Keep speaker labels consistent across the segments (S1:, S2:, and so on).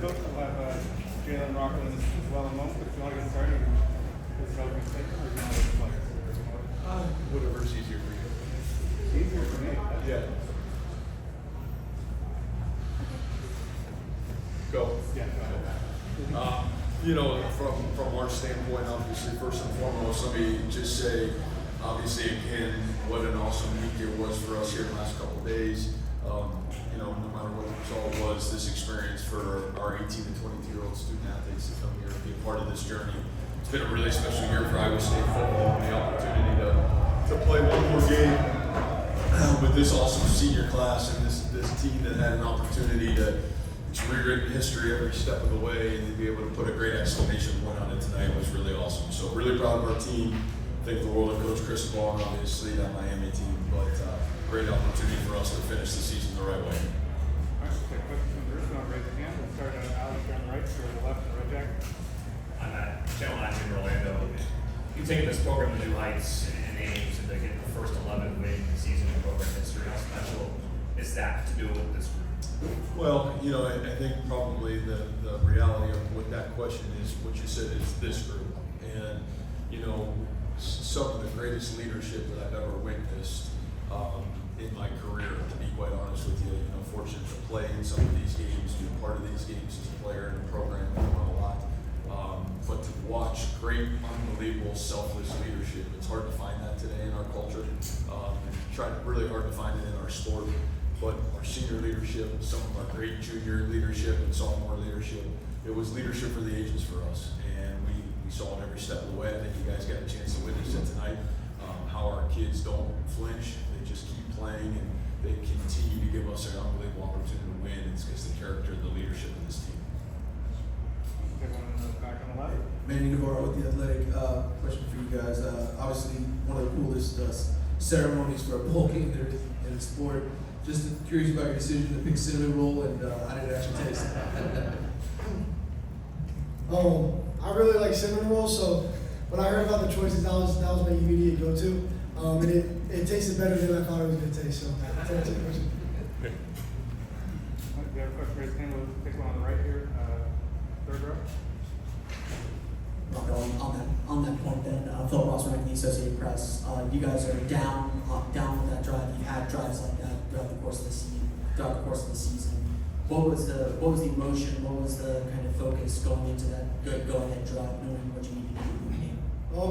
S1: coach. We'll have Jaylin, Rocco, and as well in a moment. But if you want to get started, is it opening statement or do you want to get players?
S2: Whatever's easier for you.
S1: It's easier for me.
S2: Yeah. Go.
S1: Yeah.
S2: From our standpoint, obviously, first and foremost, let me just say, obviously, again, what an awesome week it was for us here in the last couple of days. No matter what the result was, this experience for our 18 to 22-year-old student athletes to come here and be a part of this journey. It's been a really special year for Iowa State football and the opportunity to play one more game with this awesome senior class and this team that had an opportunity to rewrite history every step of the way, and to be able to put a great exclamation point on it tonight was really awesome. So really proud of our team. Thank the world of Coach Chris Ball and obviously that Miami team, but great opportunity for us to finish the season the right way.
S1: All right, we'll take questions from the room. Raise your hand. We'll start Alex on the right, to the left, and the red jacket.
S3: I'm at Channel 9 in Orlando. You've taken this program to new heights and aims and to get the first 11 win season in program history. How special is that to do with this group?
S2: Well, I think probably the reality of what that question is, what you said is this group. And, some of the greatest leadership that I've ever witnessed in my career, to be quite honest with you. Fortunate to play in some of these games, be a part of these games as a player in the program, I won a lot. But to watch great, unbelievable, selfless leadership, it's hard to find that today in our culture. Really hard to find it in our sport. But our senior leadership, some of our great junior leadership and sophomore leadership, it was leadership for the ages for us. And we saw it every step of the way. I think you guys got a chance to witness it tonight, how our kids don't flinch. They just keep playing and they continue to give us an unbelievable opportunity to win. It's because the character and the leadership of this team.
S1: Take one in the back on the left.
S4: Manny Navarro with The Athletic. Question for you guys. Obviously, one of the coolest ceremonies for a bowl game there is in the sport. Just curious about your decision to pick cinnamon roll, and how did it actually taste?
S5: I really like cinnamon rolls, so when I heard about the choices, that was my immediate go-to. And it tasted better than I thought it was going to taste. So that's it.
S1: If you have a question, raise your hand. We'll take one on the right here. Third row.
S6: Rocco, on that point then, Phil Ross running the Associated Press, you guys are down with that drive. You've had drives like that throughout the course of the season. What was the emotion? What was the kind of focus going into that go-ahead drive, knowing what you needed to do in the game?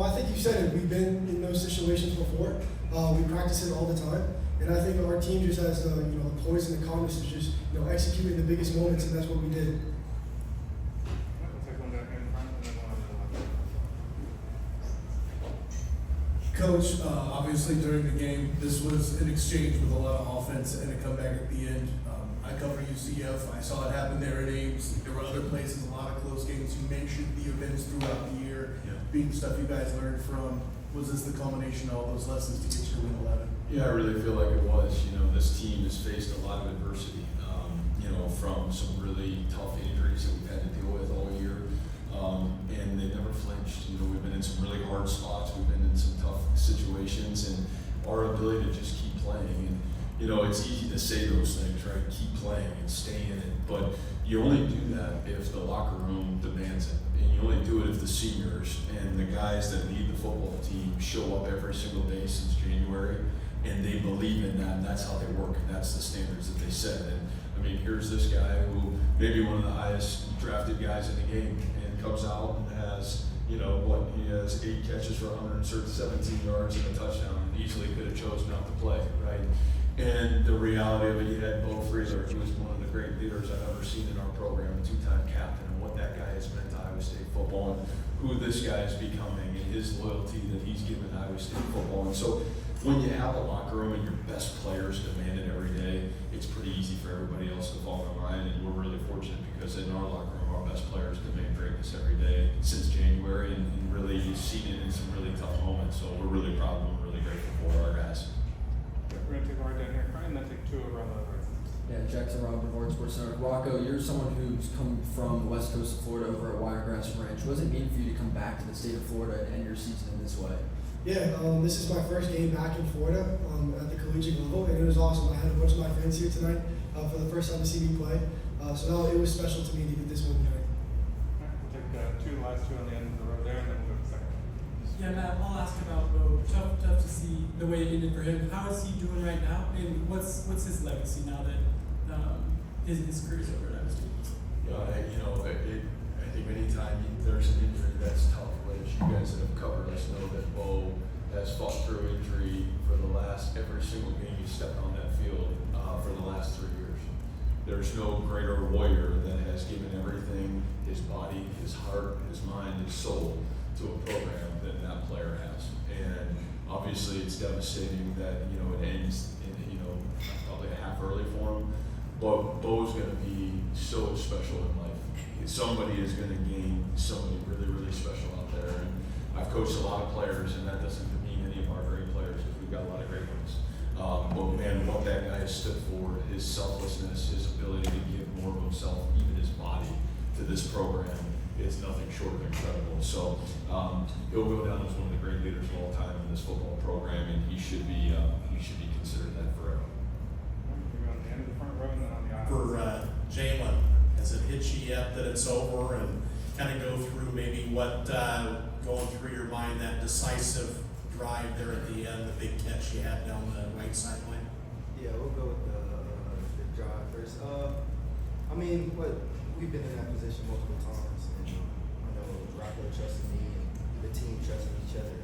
S5: I think you said it. We've been in those situations before. We practice it all the time, and I think our team just has the poise and the calmness to just execute in the biggest moments, and that's what we did.
S1: We'll take one back in front and then one on the left.
S4: Coach, obviously during the game, this was an exchange with a lot of offense and a comeback at the end. I cover UCF. I saw it happen there at Ames. There were other places, a lot of close games. You mentioned the events throughout the year, being stuff you guys learned from. Was this the culmination of all those lessons to get you to win 11?
S2: Yeah, I really feel like it was. This team has faced a lot of adversity, from some really tough injuries that we've had to deal with all year. And they've never flinched. We've been in some really hard spots. We've been in some tough situations, and our ability to just keep playing. And, it's easy to say those things, right? Keep playing and stay in it. But you only do that if the locker room demands it. And you only do it if the seniors and the guys that lead the football team show up every single day since January, and they believe in that, and that's how they work, and that's the standards that they set. And here's this guy who maybe one of the highest drafted guys in the game, and comes out and has, he has 8 catches for 117 yards and a touchdown, and easily could have chosen not to play, right? And the reality of it, you had Bo Freezer, who was one of the great leaders I've ever seen in our program, a 2-time captain, and what that guy has meant to Iowa State football, and who this guy is becoming, and his loyalty that he's given to Iowa State football. And so when you have a locker room and your best players demand it every day, it's pretty easy for everybody else to fall in line. And we're really fortunate because in our locker room, our best players demand greatness every day since January, and really you've seen it in some really tough moments. So we're really proud and we're really grateful for our guys.
S1: We're going to take one right down here, and then take 2 around the right.
S7: Yeah, Jackson Robert, Board Sports Center. Rocco, you're someone who's come from the west coast of Florida over at Wiregrass Ranch. What does it mean for you to come back to the state of Florida and end your season in this way?
S5: Yeah, this is my first game back in Florida at the collegiate level, and it was awesome. I had a bunch of my friends here tonight for the first time to see me play. So no, it was special to me to get this one done.
S1: We'll take the last two on the end of the road there, and then we'll go to the second.
S8: Yeah, Matt, I'll ask about Bo. Tough to see the way it ended for him. How is he doing right now, and what's his legacy now that his career's over at Iowa State?
S2: I think anytime there's an injury, that's tough. But as you guys that have covered us know that Bo has fought through injury for the last every single game he stepped on that field for the last 3 years. There's no greater warrior that has given everything, his body, his heart, his mind, his soul, to a program than that player has. And obviously it's devastating that, it ends in, probably a half early for him. But Bo's gonna be so special in life. Somebody is gonna gain somebody really, really special out there. And I've coached a lot of players, and that doesn't demean any of our great players, because we've got a lot of great ones. But man, what that guy has stood for, his selflessness, his ability to give more of himself, even his body, to this program, is nothing short of incredible. So he'll go down as one of the great leaders of all time in this football program, and he should be considered that forever.
S1: We're on the end of the front row and then on the aisle.
S9: For Jaylin, has it hit you yet that it's over, and kind of go through maybe what going through your mind, that decisive drive there at the end, the big catch you had down the right sideline?
S10: Yeah, we'll go with the drive first. We've been in that position multiple times, and I know Rocco trusted me, and the team trusted each other.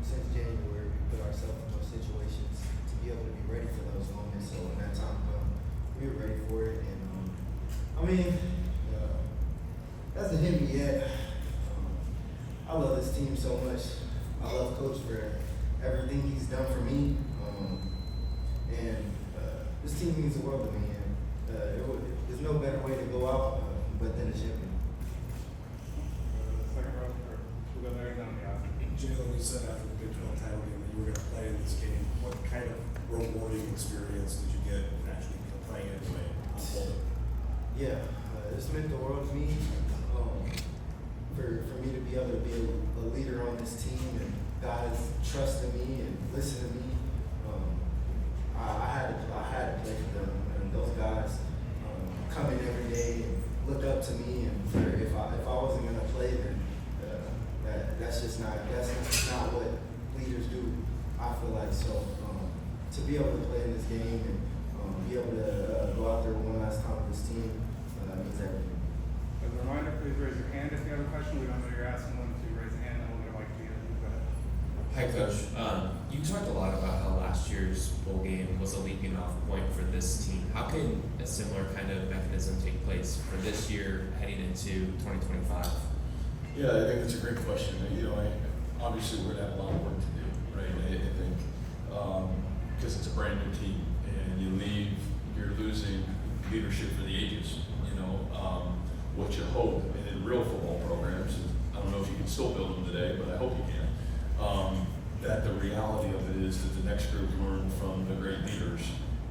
S10: Since January, we put ourselves in those situations to be able to be ready for those moments. So when that time comes, we were ready for it. And hasn't hit me yet. I love this team so much. I love Coach for everything he's done for me. This team means the world to me. There's no better way to go out but than a champion.
S1: Second row, or we'll go there and then on the aisle.
S11: Jaylin, you said after the Big 12 title game that you were going to play in this game. What kind of rewarding experience did you get in actually playing it anyway?
S10: Yeah, this meant the world to me. For me to be able to be a leader on this team, and guys trusting me and listening to me, I had to play for them. And those guys come in every day and look up to me. And if I wasn't gonna play, then that's not what leaders do. I feel like so. To be able to play in this game and be able to go out there one last time with this team means everything.
S1: As a reminder, please raise your hand if you have a question. We don't know you're asking them to raise a hand, and we'll get a mic to you. Go ahead.
S12: Hi, Coach. You talked a lot about how last year's bowl game was a leaping off point for this team. How can a similar kind of mechanism take place for this year heading into 2025?
S2: Yeah, I think that's a great question. Obviously we're gonna have a lot of work to do, right? I think because it's a brand new team, and you're losing leadership for the ages. What you hope, and in real football programs, I don't know if you can still build them today, but I hope you can. That the reality of it is that the next group learn from the great leaders,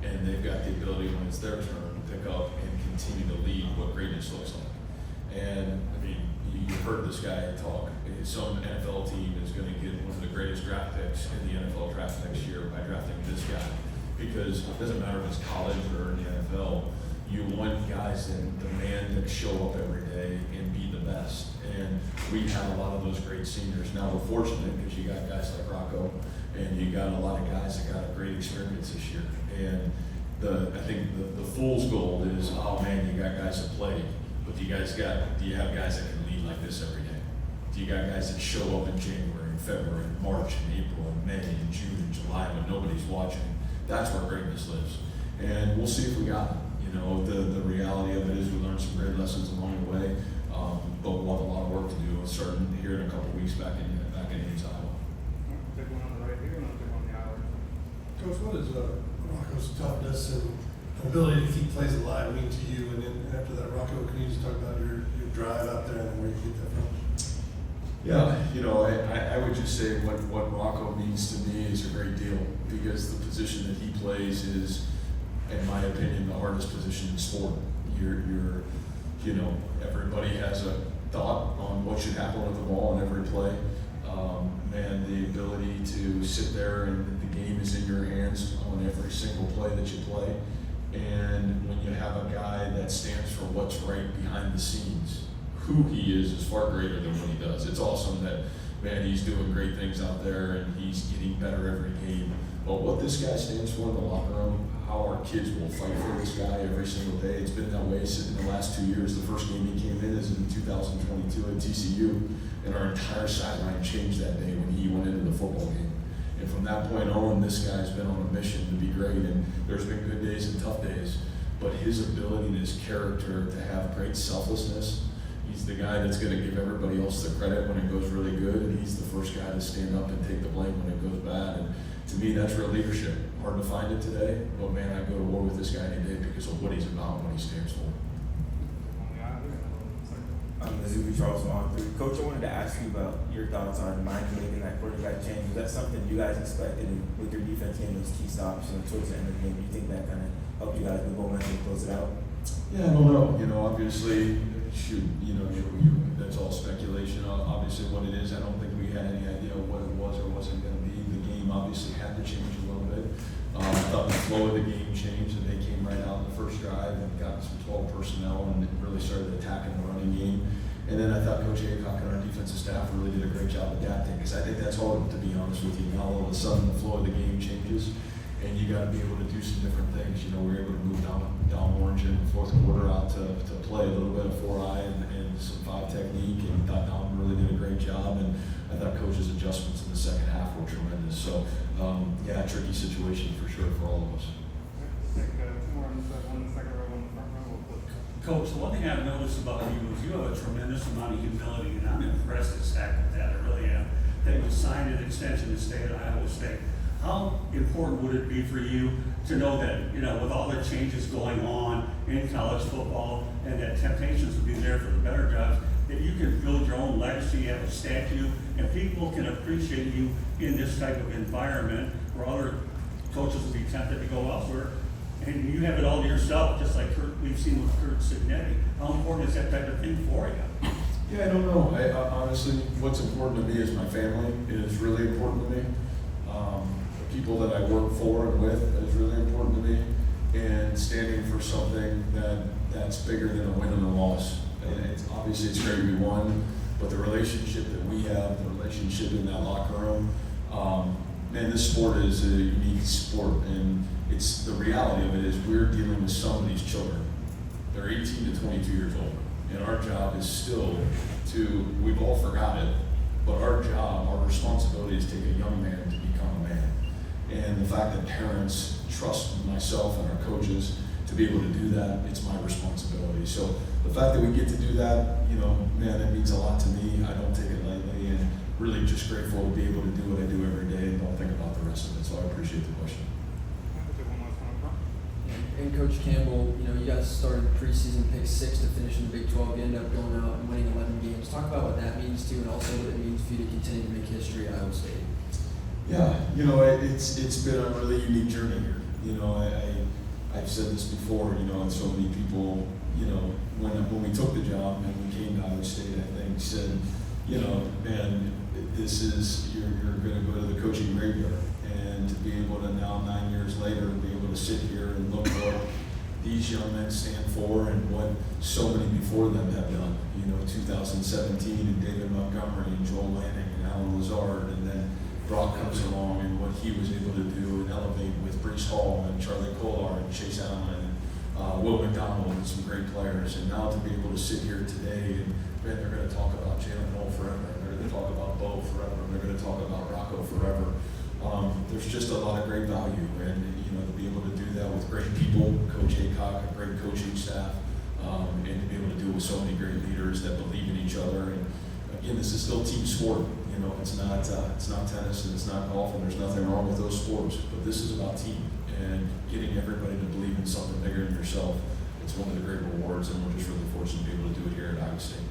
S2: and they've got the ability when it's their turn to pick up and continue to lead what greatness looks like. And you heard this guy talk. Some NFL team is going to get one of the greatest draft picks in the NFL draft next year by drafting this guy, because it doesn't matter if it's college or in the NFL. You want guys that demand to show up every day and be the best. And we have a lot of those great seniors. Now we're fortunate because you got guys like Rocco, and you got a lot of guys that got a great experience this year. And I think the fool's gold is, oh man, you got guys that play, but do you have guys that can lead like this every day? Do you got guys that show up in January, and February, and March, and April, and May, and June, and July when nobody's watching? That's where greatness lives. And we'll see if we got it. The reality of it is we learned some great lessons along the way, but we'll have a lot of work to do starting here in a couple of weeks back in Ames, Iowa.
S1: Take one on the right here, and I'll take one on the aisle.
S11: Coach, what is Rocco's toughness and ability to keep plays alive mean to you? And then after that, Rocco, can you just talk about your drive out there and where you get that from?
S2: Yeah, I would just say what Rocco means to me is a great deal, because the position that he plays is, in my opinion, the hardest position in sport. Everybody has a thought on what should happen with the ball in every play. The ability to sit there and the game is in your hands on every single play that you play And when you have a guy that stands for what's right behind the scenes, who he is far greater than what he does. It's awesome that, man, he's doing great things out there and he's getting better every game. But what this guy stands for in the locker room, how our kids will fight for this guy every single day. It's been that way in the last 2 years. The first game he came in is in 2022 at TCU, and our entire sideline changed that day when he went into the football game. And from that point on, this guy's been on a mission to be great, and there's been good days and tough days. But his ability and his character to have great selflessness, he's the guy that's going to give everybody else the credit when it goes really good, and he's the first guy to stand up and take the blame when it goes bad. And to me, that's real leadership. Hard to find it today, but man, I go to war with this guy any day because of what he's about and what he stands for.
S13: Charles Vaughn. Coach, I wanted to ask you about your thoughts on Miami making that quarterback change. Was that something you guys expected with your defense getting those key stops towards the end of the game? Do you think that kind of helped you guys with momentum and close it out?
S2: Yeah, I don't know. Obviously, that's all speculation. Obviously, what it is, I don't think we had any idea what it was or wasn't going to be. The game obviously had to change a little bit. I thought the flow of the game changed, and they came right out in the first drive and got some 12 personnel and really started attacking the running game. And then I thought Coach Aycock and our defensive staff really did a great job adapting, because I think that's hard, to be honest with you. Now all of a sudden the flow of the game changes, and you got to be able to do some different things. We were able to move down orange in the fourth quarter out to play a little bit of 4-eye and some 5 technique, and thought Don really did a great job. And I thought Coach's adjustments in the second half were tremendous. So tricky situation for sure for all of us.
S1: Take 2 more on this side, 1 in the second row, 1 in the front row. We'll flip.
S14: Coach, the one thing I've noticed about you is you have a tremendous amount of humility, and I'm impressed at Stack with that. I really am. That you signed an extension to stay at Iowa State. How important would it be for you to know that, with all the changes going on in college football, and that temptations would be there for the better jobs, that you can build your own legacy, have a statue, and people can appreciate you in this type of environment where other coaches will be tempted to go elsewhere, and you have it all to yourself, just like we've seen with Kurt Signetti. How important is that type of thing for you?
S2: Yeah, I don't know. Honestly, what's important to me is my family. It is really important to me. The people that I work for and with is really important to me. And standing for something that's bigger than a win and a loss. And obviously it's great we won, but the relationship that we have, the relationship in that locker room, man, this sport is a unique sport, and it's the reality of it is we're dealing with some of these children. They're 18 to 22 years old, and our job is still we've all forgot it, but our job, our responsibility is to take a young man to become a man. And the fact that parents trust myself and our coaches to be able to do that, it's my responsibility. So the fact that we get to do that, man, it means a lot to me. I don't take it lightly, and really just grateful to be able to do what I do every day and don't think about the rest of it. So I appreciate the question.
S7: And Coach Campbell, you guys started the preseason pick 6 to finish in the Big 12. You ended up going out and winning 11 games. Talk about what that means to you, and also what it means for you to continue to make history at Iowa State.
S2: Yeah, it's been a really unique journey here. I've said this before, and so many people, when we took the job and we came to Iowa State, I think said, man, this is, you're going to go to the coaching graveyard. And to be able to now, 9 years later, be able to sit here and look what these young men stand for and what so many before them have done. 2017 and David Montgomery and Joel Lanning and Alan Lazard, and then Brock comes along and what he was able to do and elevate with Breece Hall and Charlie Kolar and Chase Allen and Will McDonald and some great players. And now to be able to sit here today and man, they're going to talk about Jaylin forever. They're going to talk about Bo forever. They're going to talk about Rocco forever. There's just a lot of great value, and to be able to do that with great people, Coach Aycock, a great coaching staff, and to be able to do it with so many great leaders that believe in each other. And again, this is still team sport. It's not tennis and it's not golf, and there's nothing wrong with those sports. But this is about team and getting everybody to believe in something bigger than yourself. It's one of the great rewards, and we're just really fortunate to be able to do it here at Iowa State.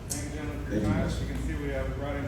S1: Thank you, gentlemen, for
S2: Thank
S1: your
S2: you,
S1: time.
S2: guys.
S1: You can see we have brought in